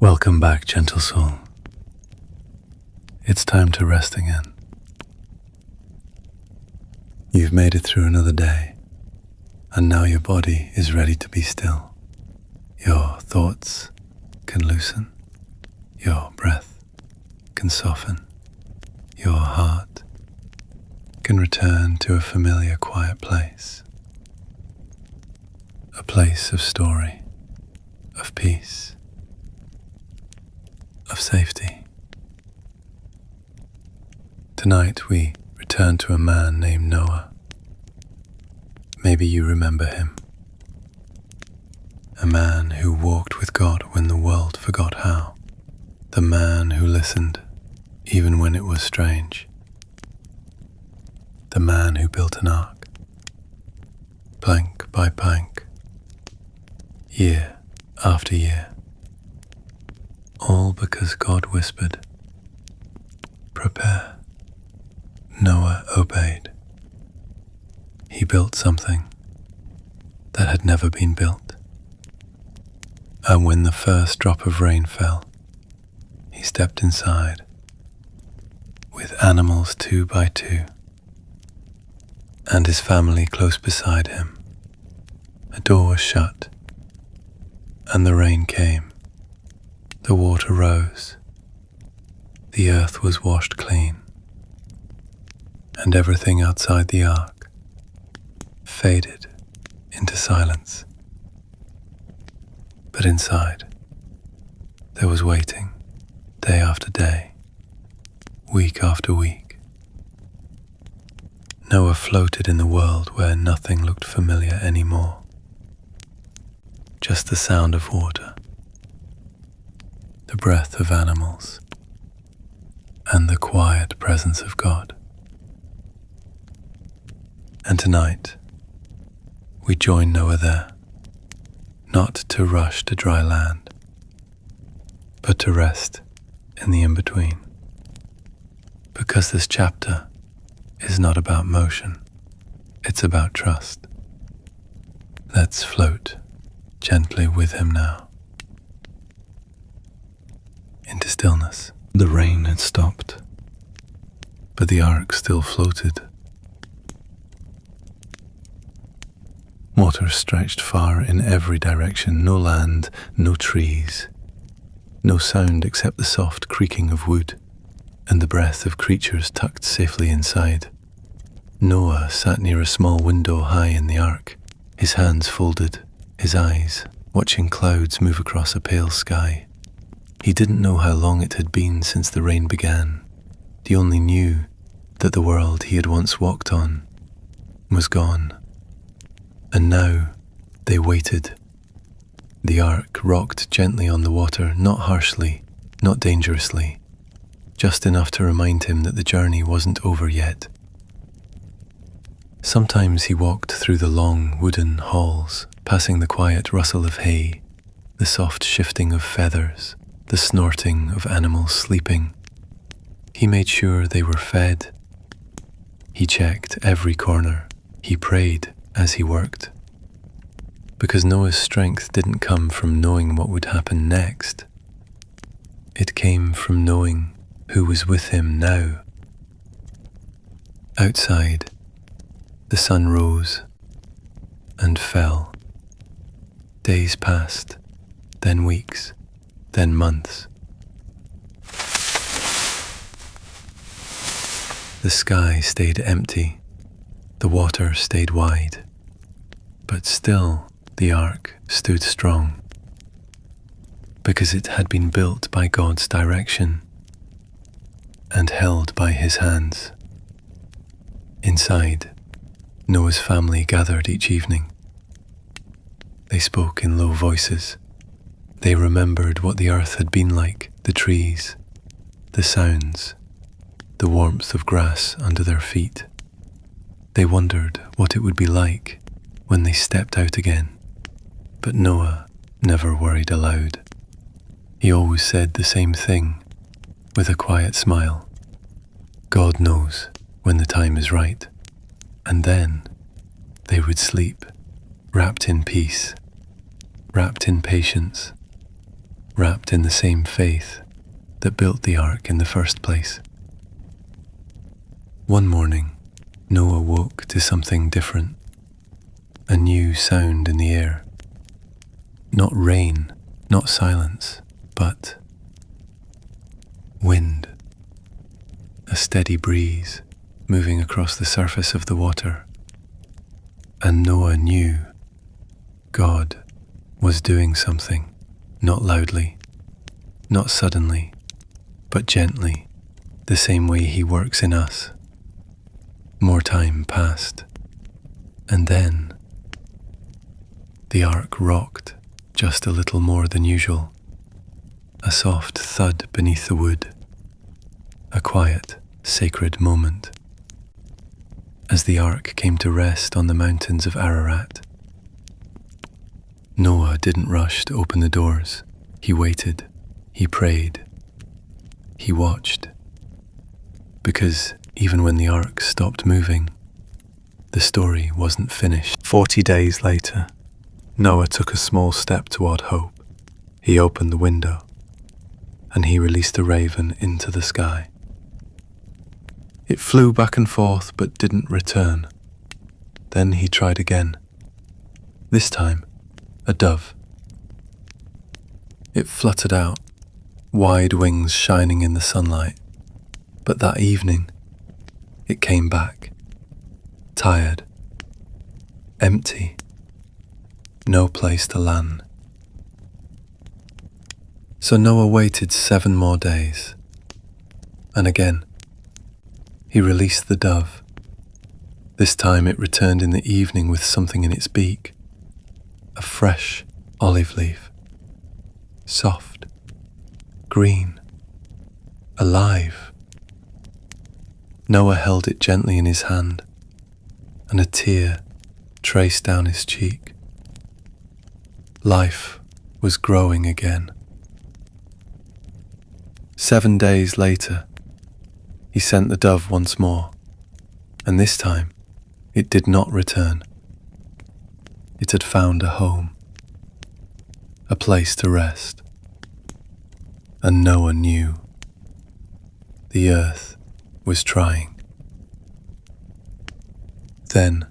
Welcome back, gentle soul. It's time to rest again. You've made it through another day, and now your body is ready to be still. Your thoughts can loosen, your breath can soften, your heart can return to a familiar quiet place. A place of story, of peace, of safety. Tonight we return to a man named Noah. Maybe you remember him. A man who walked with God when the world forgot how. The man who listened even when it was strange. The man who built an ark, plank by plank, year after year. All because God whispered, "Prepare." Noah obeyed. He built something that had never been built. And when the first drop of rain fell, he stepped inside with animals 2 by 2 and his family close beside him. A door was shut and the rain came. The water rose. The earth was washed clean. And everything outside the ark faded into silence. But inside, there was waiting, day after day, week after week. Noah floated in the world where nothing looked familiar anymore. Just the sound of water, the breath of animals, and the quiet presence of God. And tonight, we join Noah there, not to rush to dry land, but to rest in the in-between. Because this chapter is not about motion, it's about trust. Let's float gently with him now. Into stillness. The rain had stopped, but the ark still floated. Water stretched far in every direction, no land, no trees, no sound except the soft creaking of wood and the breath of creatures tucked safely inside. Noah sat near a small window high in the ark, his hands folded, his eyes watching clouds move across a pale sky. He didn't know how long it had been since the rain began. He only knew that the world he had once walked on was gone. And now they waited. The ark rocked gently on the water, not harshly, not dangerously, just enough to remind him that the journey wasn't over yet. Sometimes he walked through the long wooden halls, passing the quiet rustle of hay, the soft shifting of feathers, the snorting of animals sleeping. He made sure they were fed. He checked every corner. He prayed as he worked. Because Noah's strength didn't come from knowing what would happen next. It came from knowing who was with him now. Outside, the sun rose and fell. Days passed, then weeks, then months. The sky stayed empty. The water stayed wide, but still the ark stood strong, because it had been built by God's direction and held by his hands. Inside, Noah's family gathered each evening. They spoke in low voices. They remembered what the earth had been like, the trees, the sounds, the warmth of grass under their feet. They wondered what it would be like when they stepped out again. But Noah never worried aloud. He always said the same thing with a quiet smile. God knows when the time is right. And then they would sleep, wrapped in peace, wrapped in patience, wrapped in the same faith that built the ark in the first place. One morning, Noah woke to something different, a new sound in the air. Not rain, not silence, but wind, a steady breeze moving across the surface of the water. And Noah knew God was doing something, not loudly, not suddenly, but gently, the same way he works in us. More time passed, and then the ark rocked just a little more than usual. A soft thud beneath the wood, a quiet, sacred moment. As the ark came to rest on the mountains of Ararat, Noah didn't rush to open the doors. He waited, he prayed, he watched. Because even when the ark stopped moving, the story wasn't finished. 40 days later, Noah took a small step toward hope. He opened the window, and he released a raven into the sky. It flew back and forth but didn't return. Then he tried again. This time, a dove. It fluttered out, wide wings shining in the sunlight. But that evening, it came back, tired, empty, no place to land. So Noah waited 7 more days, and again, he released the dove. This time it returned in the evening with something in its beak, a fresh olive leaf, soft, green, alive. Noah held it gently in his hand, and a tear traced down his cheek. Life was growing again. 7 days later, he sent the dove once more, and this time it did not return. It had found a home, a place to rest, and Noah knew the earth was trying. Then,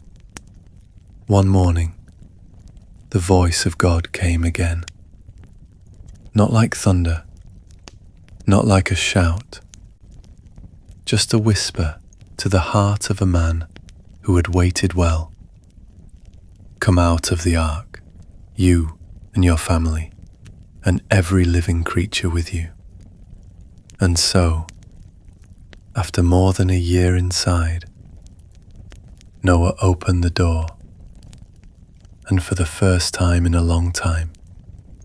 one morning, the voice of God came again. Not like thunder, not like a shout, just a whisper to the heart of a man who had waited well. Come out of the ark, you and your family, and every living creature with you. And so, after more than a year inside, Noah opened the door, and for the first time in a long time,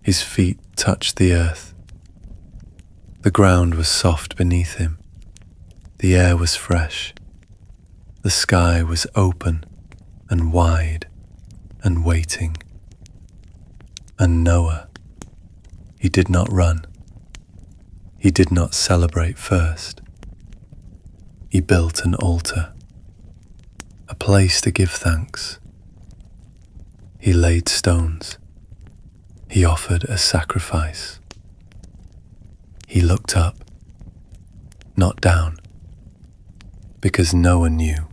his feet touched the earth. The ground was soft beneath him. The air was fresh. The sky was open and wide and waiting. And Noah, he did not run. He did not celebrate first. He built an altar, a place to give thanks. He laid stones. He offered a sacrifice. He looked up, not down, because Noah knew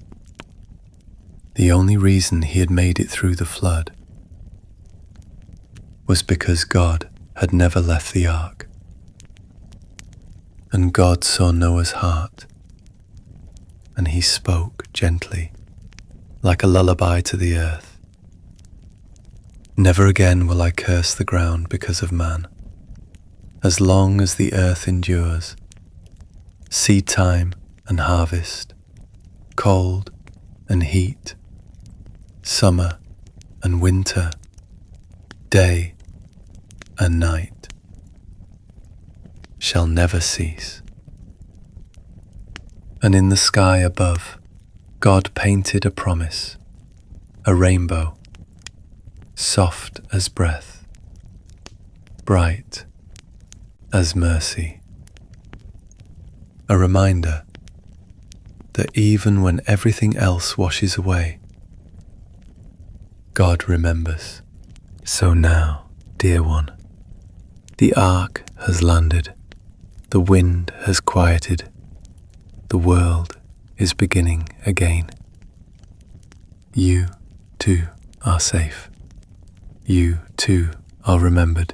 the only reason he had made it through the flood was because God had never left the ark. And God saw Noah's heart, and he spoke gently, like a lullaby to the earth. Never again will I curse the ground because of man. As long as the earth endures, seed time and harvest, cold and heat, summer and winter, day and night, shall never cease. And in the sky above, God painted a promise, a rainbow, soft as breath, bright as mercy. A reminder that even when everything else washes away, God remembers. So now, dear one, the ark has landed, the wind has quieted, the world is beginning again. You too are safe. You too are remembered.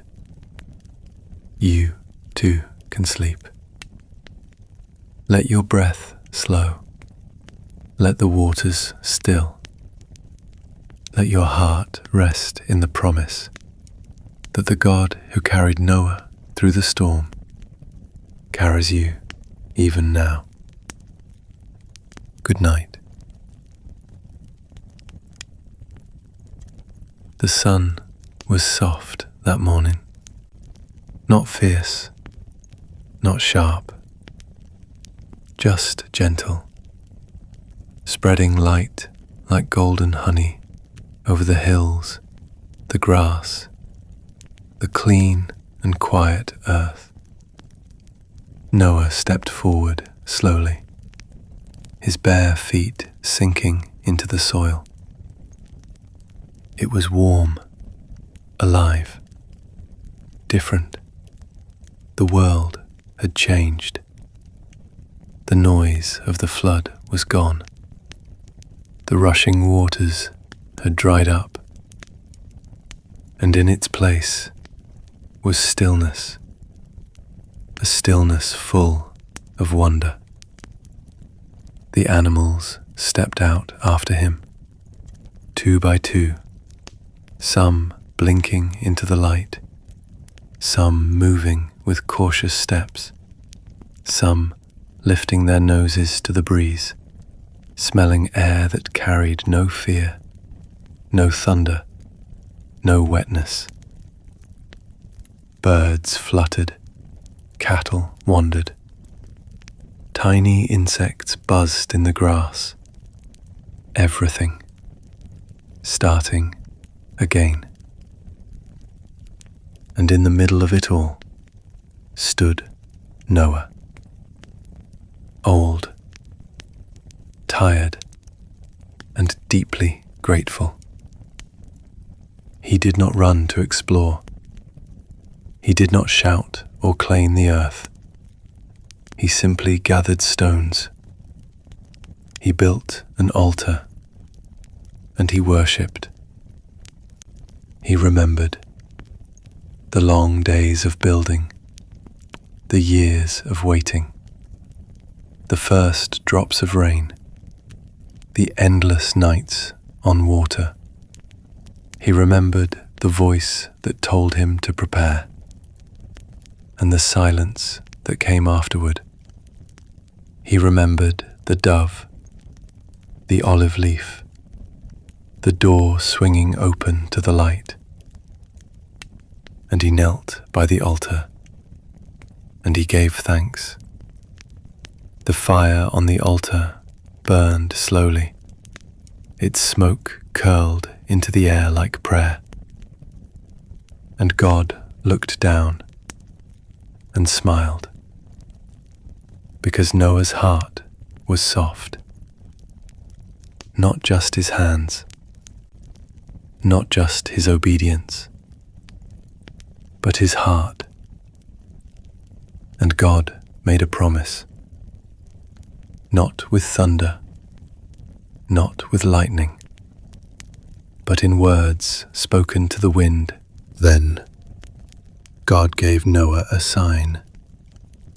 You too can sleep. Let your breath slow. Let the waters still. Let your heart rest in the promise that the God who carried Noah through the storm carries you even now. Good night. The sun was soft that morning, not fierce, not sharp, just gentle, spreading light like golden honey over the hills, the grass, the clean and quiet earth. Noah stepped forward slowly, his bare feet sinking into the soil. It was warm, alive, different. The world had changed. The noise of the flood was gone. The rushing waters had dried up, and in its place was stillness, a stillness full of wonder. The animals stepped out after him, 2 by 2, some blinking into the light, some moving with cautious steps, some lifting their noses to the breeze, smelling air that carried no fear, no thunder, no wetness. Birds fluttered, cattle wandered. Tiny insects buzzed in the grass. Everything starting again. And in the middle of it all stood Noah. Old, tired, and deeply grateful. He did not run to explore. He did not shout or claim the earth. He simply gathered stones. He built an altar, and he worshipped. He remembered the long days of building, the years of waiting, the first drops of rain, the endless nights on water. He remembered the voice that told him to prepare, and the silence that came afterward. He remembered the dove, the olive leaf, the door swinging open to the light. And he knelt by the altar, and he gave thanks. The fire on the altar burned slowly. Its smoke curled into the air like prayer. And God looked down and smiled, because Noah's heart was soft. Not just his hands, not just his obedience, but his heart. And God made a promise. Not with thunder, not with lightning, but in words spoken to the wind. Then God gave Noah a sign,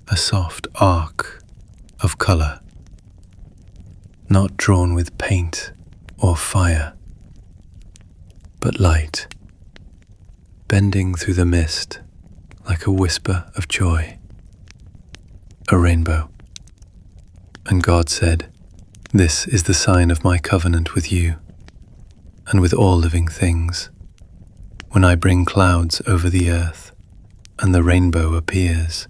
a soft arc of color, not drawn with paint or fire, but light, bending through the mist like a whisper of joy, a rainbow. And God said, "This is the sign of my covenant with you and with all living things. When I bring clouds over the earth and the rainbow appears,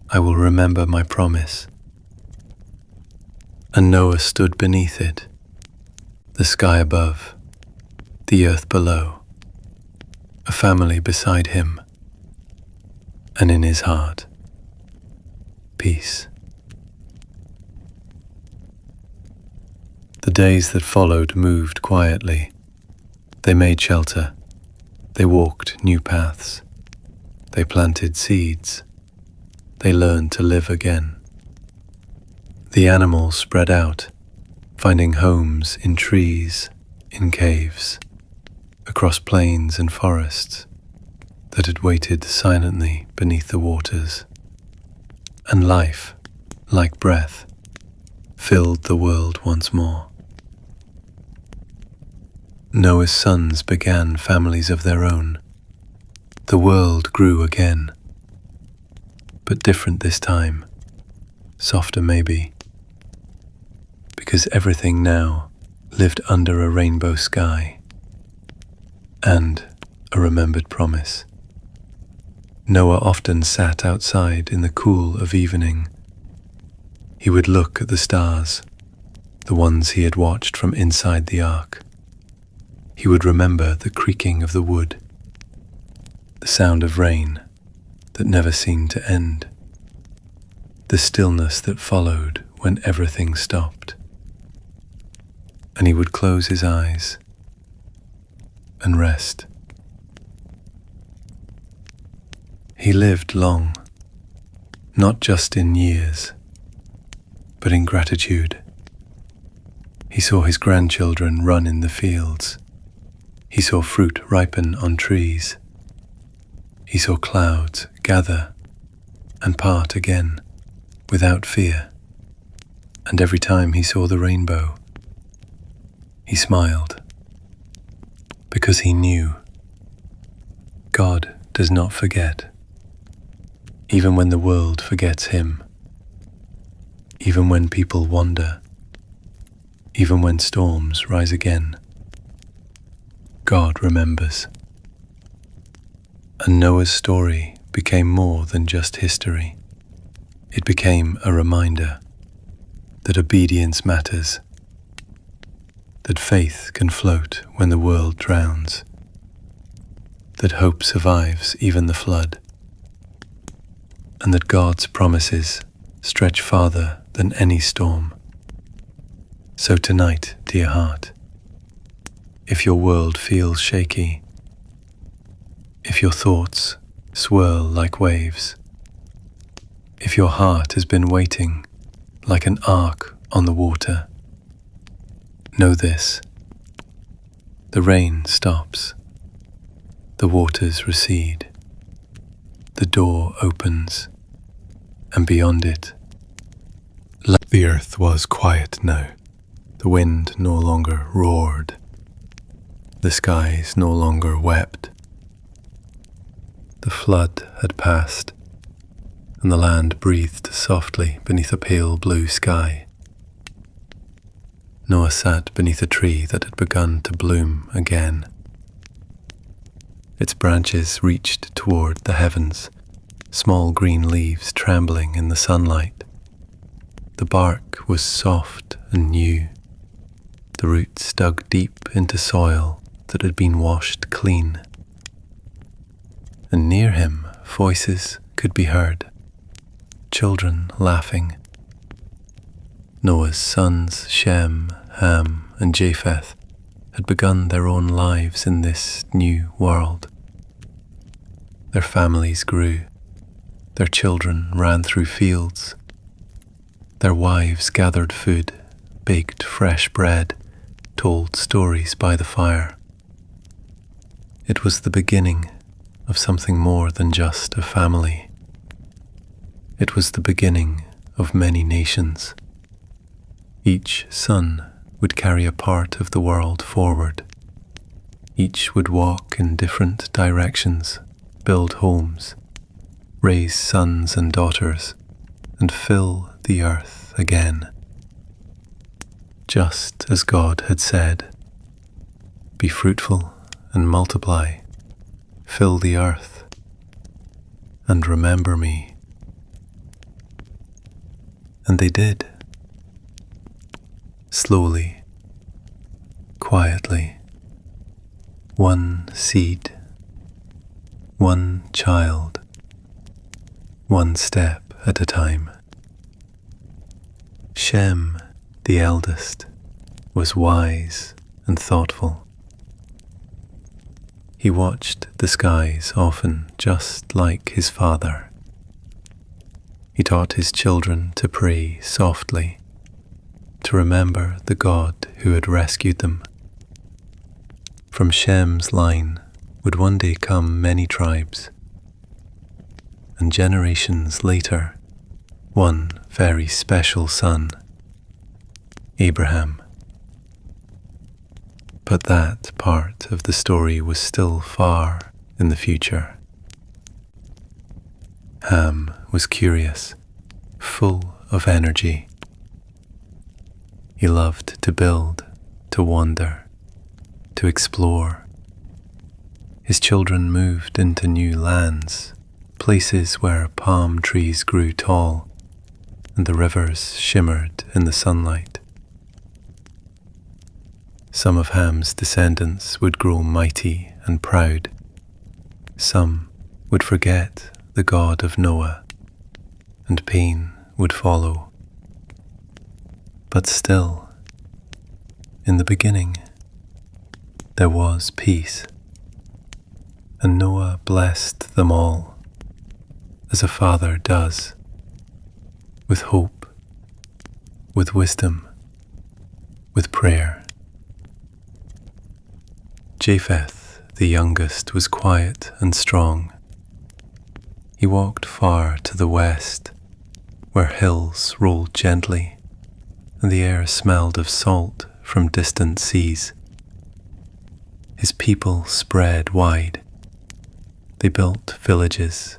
I will remember my promise." And Noah stood beneath it, the sky above, the earth below, a family beside him, and in his heart, peace. The days that followed moved quietly. They made shelter. They walked new paths. They planted seeds. They learned to live again. The animals spread out, finding homes in trees, in caves, across plains and forests that had waited silently beneath the waters. And life, like breath, filled the world once more. Noah's sons began families of their own. The world grew again, but different this time, softer maybe, because everything now lived under a rainbow sky and a remembered promise. Noah often sat outside in the cool of evening. He would look at the stars, the ones he had watched from inside the ark. He would remember the creaking of the wood, the sound of rain that never seemed to end, the stillness that followed when everything stopped. And he would close his eyes and rest. He lived long, not just in years, but in gratitude. He saw his grandchildren run in the fields. He saw fruit ripen on trees. He saw clouds gather and part again without fear. And every time he saw the rainbow, he smiled, because he knew God does not forget, even when the world forgets him, even when people wander, even when storms rise again. God remembers. And Noah's story became more than just history. It became a reminder that obedience matters, that faith can float when the world drowns, that hope survives even the flood, and that God's promises stretch farther than any storm. So tonight, dear heart, if your world feels shaky, if your thoughts swirl like waves, if your heart has been waiting like an ark on the water, know this: the rain stops, the waters recede, the door opens, and beyond it, the earth was quiet now. The wind no longer roared. The skies no longer wept. The flood had passed, and the land breathed softly beneath a pale blue sky. Noah sat beneath a tree that had begun to bloom again. Its branches reached toward the heavens, small green leaves trembling in the sunlight. The bark was soft and new. The roots dug deep into soil that had been washed clean. And near him, voices could be heard, children laughing. Noah's sons, Shem, Ham, and Japheth, had begun their own lives in this new world. Their families grew. Their children ran through fields. Their wives gathered food, baked fresh bread, told stories by the fire. It was the beginning of something more than just a family. It was the beginning of many nations. Each son would carry a part of the world forward. Each would walk in different directions, build homes, raise sons and daughters, and fill the earth again. Just as God had said, "Be fruitful and multiply, fill the earth, and remember me." And they did. Slowly, quietly, one seed, one child, one step at a time. Shem, the eldest, was wise and thoughtful. He watched the skies often just like his father. He taught his children to pray softly, to remember the God who had rescued them. From Shem's line would one day come many tribes, and generations later, one very special son, Abraham. But that part of the story was still far in the future. Ham was curious, full of energy. He loved to build, to wander, to explore. His children moved into new lands, places where palm trees grew tall and the rivers shimmered in the sunlight. Some of Ham's descendants would grow mighty and proud. Some would forget the God of Noah, and pain would follow. But still, in the beginning, there was peace, and Noah blessed them all, as a father does, with hope, with wisdom, with prayer. Japheth, the youngest, was quiet and strong. He walked far to the west, where hills rolled gently, and the air smelled of salt from distant seas. His people spread wide. They built villages